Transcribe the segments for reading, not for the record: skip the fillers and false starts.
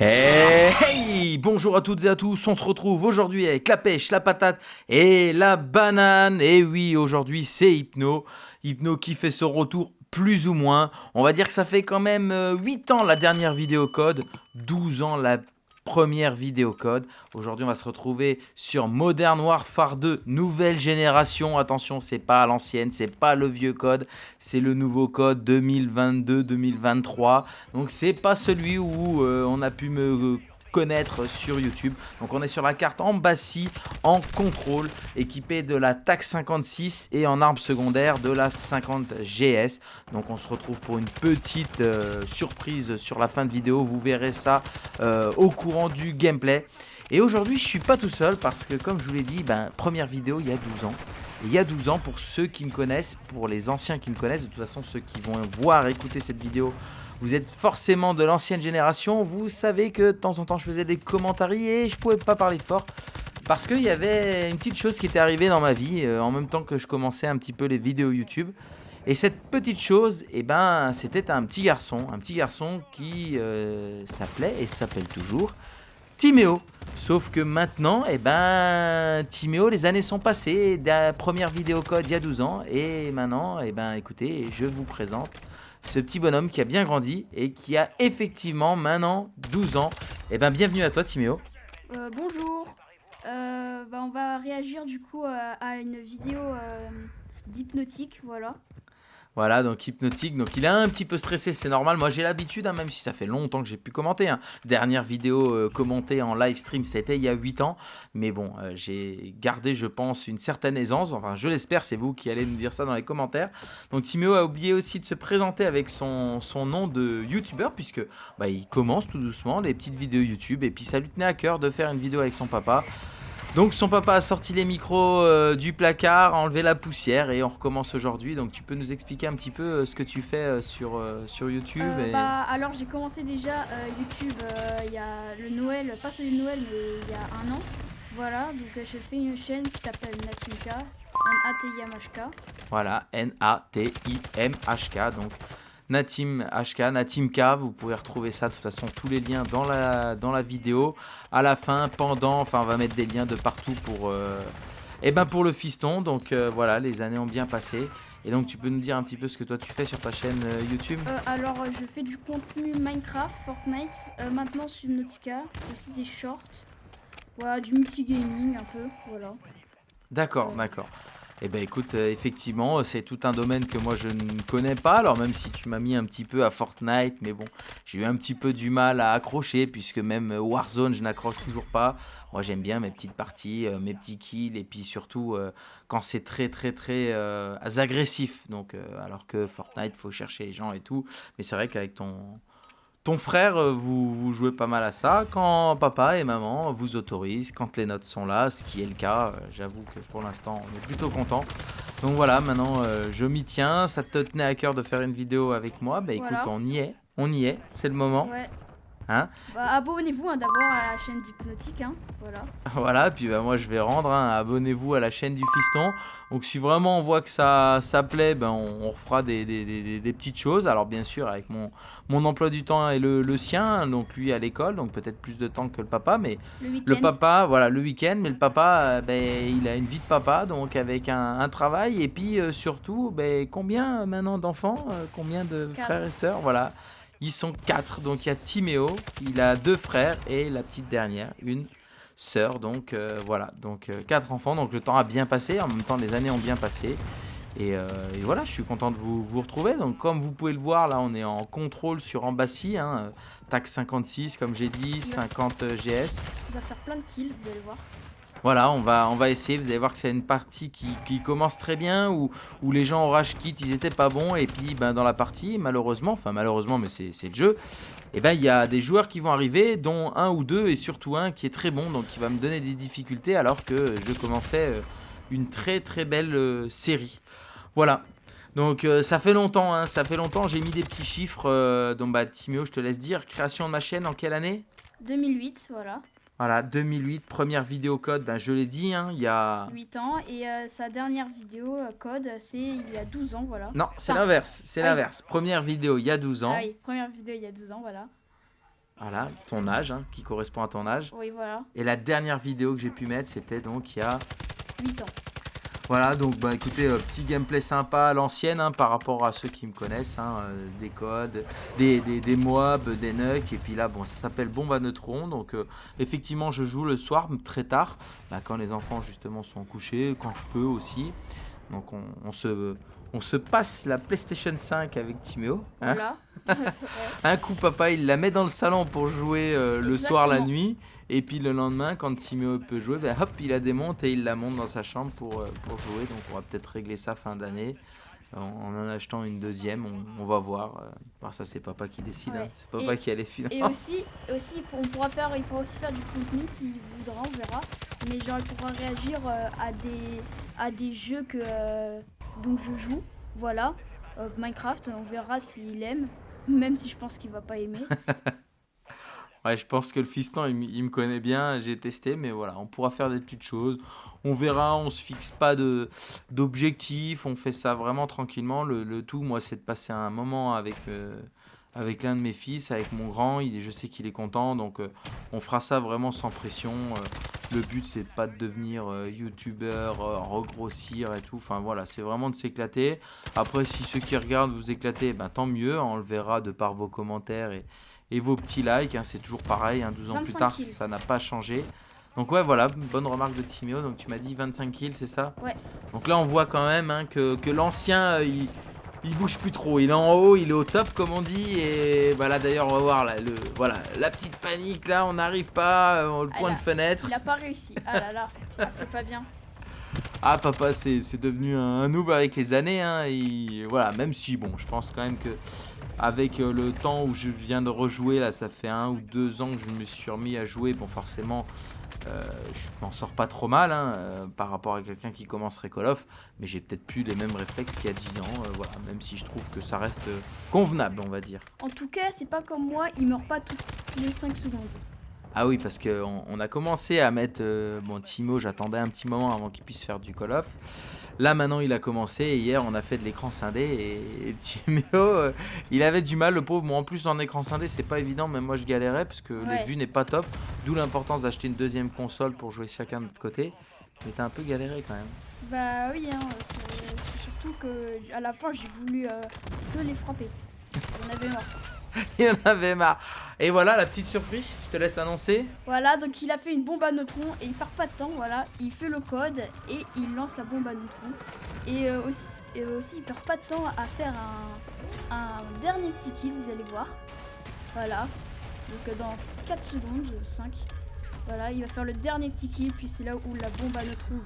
Hey, bonjour à toutes et à tous, on se retrouve aujourd'hui avec la pêche, la patate et la banane. Et oui, aujourd'hui c'est Hypno, Hypno qui fait son retour plus ou moins. On va dire que ça fait quand même 8 ans la dernière vidéo code, 12 ans la première vidéo code. Aujourd'hui on va se retrouver sur Modern Warfare 2, nouvelle génération. Attention, c'est pas à l'ancienne, c'est pas le vieux code, c'est le nouveau code 2022-2023. Donc c'est pas celui où on a pu me connaître sur YouTube. Donc on est sur la carte Embassy en contrôle, équipé de la TAC 56 et en arme secondaire de la 50 GS. Donc on se retrouve pour une petite surprise sur la fin de vidéo. Vous verrez ça au courant du gameplay. Et aujourd'hui je suis pas tout seul parce que comme je vous l'ai dit, première vidéo il y a 12 ans. Et il y a 12 ans, pour ceux qui me connaissent, pour les anciens qui me connaissent, de toute façon ceux qui vont voir, écouter cette vidéo, vous êtes forcément de l'ancienne génération. Vous savez que de temps en temps je faisais des commentaires et je pouvais pas parler fort parce qu'il y avait une petite chose qui était arrivée dans ma vie en même temps que je commençais un petit peu les vidéos YouTube. Et cette petite chose, c'était un petit garçon qui s'appelait et s'appelle toujours Timéo. Sauf que maintenant, Timéo, les années sont passées. De la première vidéo code il y a 12 ans. Et maintenant, écoutez, je vous présente ce petit bonhomme qui a bien grandi et qui a effectivement maintenant 12 ans. Bienvenue à toi, Timéo. Bonjour. On va réagir du coup à une vidéo d'hypnotique, voilà. Voilà, donc hypnotique. Donc il est un petit peu stressé, c'est normal. Moi j'ai l'habitude, même si ça fait longtemps que j'ai pu commenter. Dernière vidéo commentée en live stream, c'était il y a 8 ans. Mais bon, j'ai gardé, je pense, une certaine aisance. Enfin, je l'espère, c'est vous qui allez nous dire ça dans les commentaires. Donc Timéo a oublié aussi de se présenter avec son nom de youtubeur, puisque il commence tout doucement les petites vidéos YouTube. Et puis ça lui tenait à cœur de faire une vidéo avec son papa. Donc son papa a sorti les micros du placard, a enlevé la poussière et on recommence aujourd'hui. Donc tu peux nous expliquer un petit peu ce que tu fais sur YouTube Alors j'ai commencé déjà YouTube il y a le Noël, pas celui de Noël, mais il y a un an. Voilà, donc je fais une chaîne qui s'appelle Natimka, N-A-T-I-M-H-K. Voilà, Natimhk. Donc Natim HK, Natimk, vous pouvez retrouver ça de toute façon, tous les liens dans la vidéo. À la fin, pendant, enfin on va mettre des liens de partout pour le fiston. Donc voilà, les années ont bien passé. Et donc tu peux nous dire un petit peu ce que toi tu fais sur ta chaîne YouTube? Je fais du contenu Minecraft, Fortnite, maintenant Subnautica, aussi des shorts, voilà, du multigaming un peu, voilà. D'accord, Euh, d'accord. Écoute, effectivement, c'est tout un domaine que moi je ne connais pas. Alors même si tu m'as mis un petit peu à Fortnite, mais bon, j'ai eu un petit peu du mal à accrocher puisque même Warzone, je n'accroche toujours pas. Moi j'aime bien mes petites parties, mes petits kills et puis surtout quand c'est très très très agressif. Donc alors que Fortnite, faut chercher les gens et tout. Mais c'est vrai qu'avec ton frère, vous jouez pas mal à ça quand papa et maman vous autorisent, quand les notes sont là, ce qui est le cas. J'avoue que pour l'instant, on est plutôt content. Donc voilà, maintenant je m'y tiens. Ça te tenait à cœur de faire une vidéo avec moi. Écoute, voilà, on y est, c'est le moment. ouais. Hein. Abonnez-vous d'abord à la chaîne d'Hypnotique, hein, voilà. Voilà, puis moi je vais rendre, abonnez-vous à la chaîne du fiston. Donc si vraiment on voit que ça plaît, on refera des petites choses. Alors bien sûr avec mon emploi du temps et le sien, donc lui à l'école, donc peut-être plus de temps que le papa, mais Le le week-end. papa, voilà, le week-end, mais le papa, il a une vie de papa, donc avec un travail, et puis surtout, combien maintenant d'enfants, combien de 4. frères et sœurs, voilà. Ils sont 4, donc il y a Timéo, il a 2 frères et la petite dernière, une sœur. Donc voilà, donc 4 enfants, donc le temps a bien passé, en même temps les années ont bien passé. Et voilà, je suis content de vous retrouver. Donc comme vous pouvez le voir, là on est en contrôle sur Embassy, TAC 56 comme j'ai dit, 50 GS. Il va faire plein de kills, vous allez voir. Voilà, on va essayer. Vous allez voir que c'est une partie qui commence très bien, où les gens au rage quit, ils étaient pas bons. Et puis dans la partie, malheureusement, mais c'est le jeu, il y a des joueurs qui vont arriver, dont un ou deux, et surtout un qui est très bon, donc qui va me donner des difficultés, alors que je commençais une très très belle série. Voilà. Donc ça fait longtemps, j'ai mis des petits chiffres. Donc Timéo, je te laisse dire. Création de ma chaîne en quelle année? 2008, voilà. Voilà, 2008, première vidéo code, je l'ai dit, il y a... 8 ans. Et sa dernière vidéo code, c'est il y a 12 ans, voilà. Non, c'est Enfin, l'inverse, c'est ah oui. l'inverse. Première vidéo il y a 12 Ah ans. oui, première vidéo il y a 12 ans, voilà. Voilà, ton âge, hein, qui correspond à ton âge. Oui, voilà, Et la dernière vidéo que j'ai pu mettre, c'était donc il y a... 8 ans. Voilà, donc bah écoutez, petit gameplay sympa à l'ancienne, hein, par rapport à ceux qui me connaissent, hein, des codes, des Moab, des Nucs, et puis là, bon, ça s'appelle bombe à neutrons, donc effectivement, je joue le soir, très tard, bah, quand les enfants justement sont couchés, quand je peux aussi, donc on se passe la PlayStation 5 avec Timéo, hein. Voilà. Un coup, papa, il la met dans le salon pour jouer le soir, la Exactement. nuit. Et puis le lendemain, quand Timéo peut jouer, ben, hop, il la démonte et il la monte dans sa chambre pour jouer. Donc on va peut-être régler ça fin d'année en achetant une deuxième. On va voir. Alors ça, c'est papa qui décide. Hein. Ouais. C'est papa qui a les finances. Et aussi il pourra aussi faire du contenu s'il voudra, on verra. Mais genre, il pourra réagir à des jeux dont je joue. Voilà. Minecraft, on verra s'il aime. Même si je pense qu'il va pas aimer. Ouais, je pense que le fiston, il me connaît bien, j'ai testé, mais voilà, on pourra faire des petites choses. On verra, on se fixe pas d'objectifs, on fait ça vraiment tranquillement. Le tout, moi, c'est de passer un moment avec l'un de mes fils, avec mon grand. Je sais qu'il est content, donc on fera ça vraiment sans pression. Le but, c'est pas de devenir youtubeur, regrossir et tout. Enfin voilà, c'est vraiment de s'éclater. Après, si ceux qui regardent vous éclatez, ben, tant mieux, on le verra de par vos commentaires et vos petits likes, hein, c'est toujours pareil, hein, 12 ans plus 25 tard, kills. ça n'a pas changé. Donc ouais, voilà, bonne remarque de Timéo, donc tu m'as dit 25 kills, c'est ça? Ouais. Donc là, on voit quand même, hein, que l'ancien, il bouge plus trop, il est en haut, il est au top, comme on dit, et bah là d'ailleurs, on va voir, là, voilà, la petite panique, là, on n'arrive pas, le point là, de fenêtre. Il a pas réussi. Ah là là. Ah, c'est pas bien. Ah, papa, c'est devenu un noob avec les années, hein, et voilà, même si, bon, je pense quand même que avec le temps où je viens de rejouer, là, ça fait 1 ou 2 ans que je me suis remis à jouer, bon, forcément, je m'en sors pas trop mal, hein, par rapport à quelqu'un qui commencerait Call of, mais j'ai peut-être plus les mêmes réflexes qu'il y a 10 ans, voilà, même si je trouve que ça reste convenable, on va dire. En tout cas, c'est pas comme moi, il meurt pas toutes les 5 secondes. Ah oui, parce qu'on a commencé à mettre... bon, Timo, j'attendais un petit moment avant qu'il puisse faire du Call of. Là, maintenant, il a commencé. Et hier, on a fait de l'écran scindé. Et Timéo, il avait du mal, le pauvre. Bon, en plus, en écran scindé, c'est pas évident. Même moi, je galérais parce que les Ouais. vues n'est pas top. D'où l'importance d'acheter une deuxième console pour jouer chacun de notre côté. Mais t'as un peu galéré quand même. Bah oui, hein, c'est surtout que à la fin, j'ai voulu que les frapper. J'en avais marre. Il en avait marre. Et voilà, la petite surprise. Je te laisse annoncer. Voilà, donc il a fait une bombe à neutrons et il perd pas de temps, voilà. Il fait le code et il lance la bombe à neutrons. Et aussi il perd pas de temps à faire un dernier petit kill, vous allez voir. Voilà. Donc dans 4 secondes, 5. Voilà, il va faire le dernier petit kill, puis c'est là où la bombe à neutrons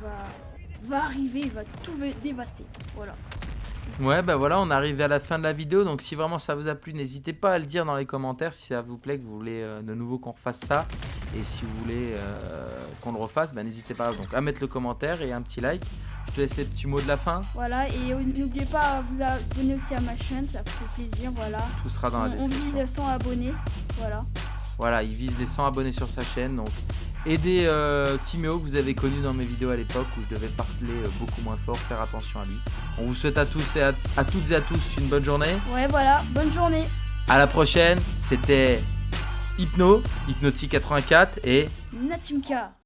va arriver, il va tout dévaster. Voilà. Ouais, bah voilà, on arrive à la fin de la vidéo. Donc, si vraiment ça vous a plu, n'hésitez pas à le dire dans les commentaires si ça vous plaît, que vous voulez de nouveau qu'on refasse ça. Et si vous voulez qu'on le refasse, bah, n'hésitez pas donc, à mettre le commentaire et un petit like. Je te laisse les petits mots de la fin. Voilà, et n'oubliez pas de vous abonner aussi à ma chaîne, ça fait plaisir, voilà. Tout sera dans la On description. vise 100 abonnés, voilà. Voilà, il vise les 100 abonnés sur sa chaîne. Donc, aidez Timéo que vous avez connu dans mes vidéos à l'époque où je devais parler beaucoup moins fort, faire attention à lui. On vous souhaite à tous et à toutes et à tous une bonne journée. Ouais, voilà, bonne journée. À la prochaine, c'était Hypno, Hypnotique 84 et Natimka.